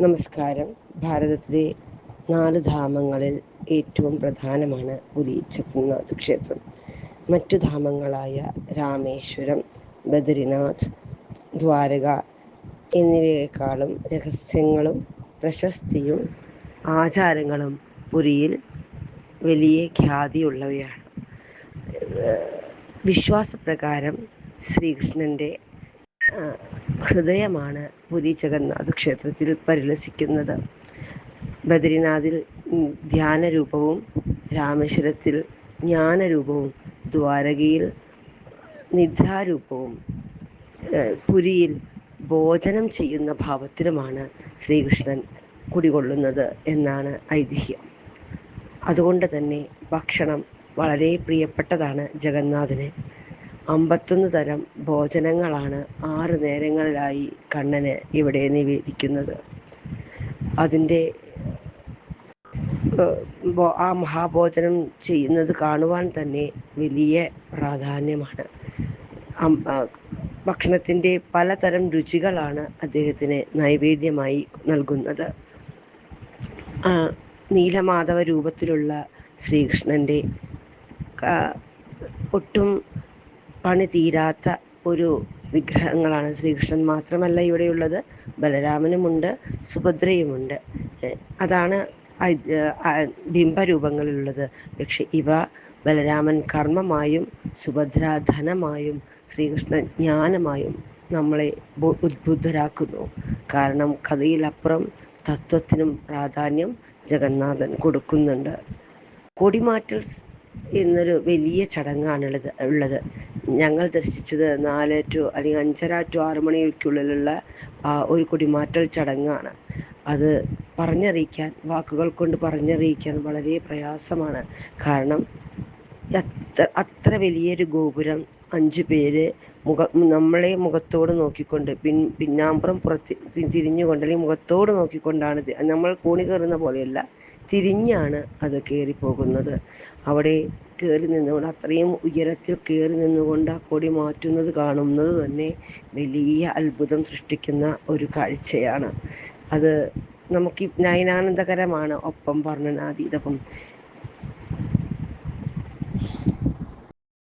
നമസ്കാരം. ഭാരതത്തിലെ 4 ധാമങ്ങളിൽ ഏറ്റവും പ്രധാനമാണ് പുരി ജഗന്നാഥ് ക്ഷേത്രം. മറ്റു ധാമങ്ങളായ രാമേശ്വരം, ബദരിനാഥ്, ദ്വാരക എന്നിവയെക്കാളും രഹസ്യങ്ങളും പ്രശസ്തിയും ആചാരങ്ങളും പുരിയിൽ വലിയ ഖ്യാതിയുള്ളവയാണ്. വിശ്വാസപ്രകാരം ശ്രീകൃഷ്ണൻ്റെ ഹൃദയമാണ് പുരി ജഗന്നാഥ് ക്ഷേത്രത്തിൽ പരിലസിക്കുന്നത്. ബദരിനാഥിൽ ധ്യാനരൂപവും, രാമേശ്വരത്തിൽ ജ്ഞാനരൂപവും, ദ്വാരകയിൽ നിദ്രാരൂപവും, പുരിയിൽ ഭോജനം ചെയ്യുന്ന ഭാവത്തിലുമാണ് ശ്രീകൃഷ്ണൻ കുടികൊള്ളുന്നത് എന്നാണ് ഐതിഹ്യം. അതുകൊണ്ട് തന്നെ ഭക്ഷണം വളരെ പ്രിയപ്പെട്ടതാണ് ജഗന്നാഥന്. 51 തരം ഭോജനങ്ങളാണ് 6 നേരങ്ങളിലായി കണ്ണന് ഇവിടെ നിവേദിക്കുന്നത്. അതിൻ്റെ ആ മഹാഭോജനം ചെയ്യുന്നത് കാണുവാൻ തന്നെ വലിയ പ്രാധാന്യമാണ്. ഭക്ഷണത്തിൻ്റെ പലതരം രുചികളാണ് അദ്ദേഹത്തിന് നൈവേദ്യമായി നൽകുന്നത്. നീലമാധവ രൂപത്തിലുള്ള ശ്രീകൃഷ്ണൻ്റെ ഒട്ടും പണി തീരാത്ത ഒരു വിഗ്രഹങ്ങളാണ്. ശ്രീകൃഷ്ണൻ മാത്രമല്ല ഇവിടെയുള്ളത്, ബലരാമനുമുണ്ട്, സുഭദ്രയുമുണ്ട്. അതാണ് ബിംബരൂപങ്ങളിലുള്ളത്. പക്ഷെ ഇവ ബലരാമൻ കർമ്മമായും സുഭദ്ര ധനമായും ശ്രീകൃഷ്ണൻ ജ്ഞാനമായും നമ്മളെ ഉദ്ബുദ്ധരാക്കുന്നു. കാരണം കഥയിലപ്പുറം തത്വത്തിനും പ്രാധാന്യം ജഗന്നാഥൻ കൊടുക്കുന്നുണ്ട്. കൊടിമാറ്റൽ എന്നൊരു വലിയ ചടങ്ങാണുള്ളത്. ഞങ്ങൾ ദർശിച്ചത് 4 to അല്ലെങ്കിൽ 5:30 to 6 മണിക്കുള്ളിലുള്ള ഒരു കൊടിമാറ്റൽ ചടങ്ങാണ്. അത് വാക്കുകൾ കൊണ്ട് പറഞ്ഞറിയിക്കാൻ വളരെ പ്രയാസമാണ്. കാരണം അത്ര വലിയൊരു ഗോപുരം, 5 പേര് നമ്മളെ മുഖത്തോട് നോക്കിക്കൊണ്ട് പിന്നാമ്പുറം തിരിഞ്ഞുകൊണ്ട് അല്ലെങ്കിൽ മുഖത്തോട് നോക്കിക്കൊണ്ടാണ് നമ്മൾ കോണി കയറുന്ന പോലെയല്ല, തിരിഞ്ഞാണ് അത് കയറിപ്പോകുന്നത്. അവിടെ കയറി നിന്നുകൊണ്ട്, അത്രയും ഉയരത്തിൽ കയറി നിന്നുകൊണ്ട് ആ കൊടി മാറ്റുന്നത് കാണുന്നത് തന്നെ വലിയ അത്ഭുതം സൃഷ്ടിക്കുന്ന ഒരു കാഴ്ചയാണ്. അത് നമുക്ക് നയനാനന്ദകരമാണ്, ഒപ്പം വർണ്ണനാതീതവും.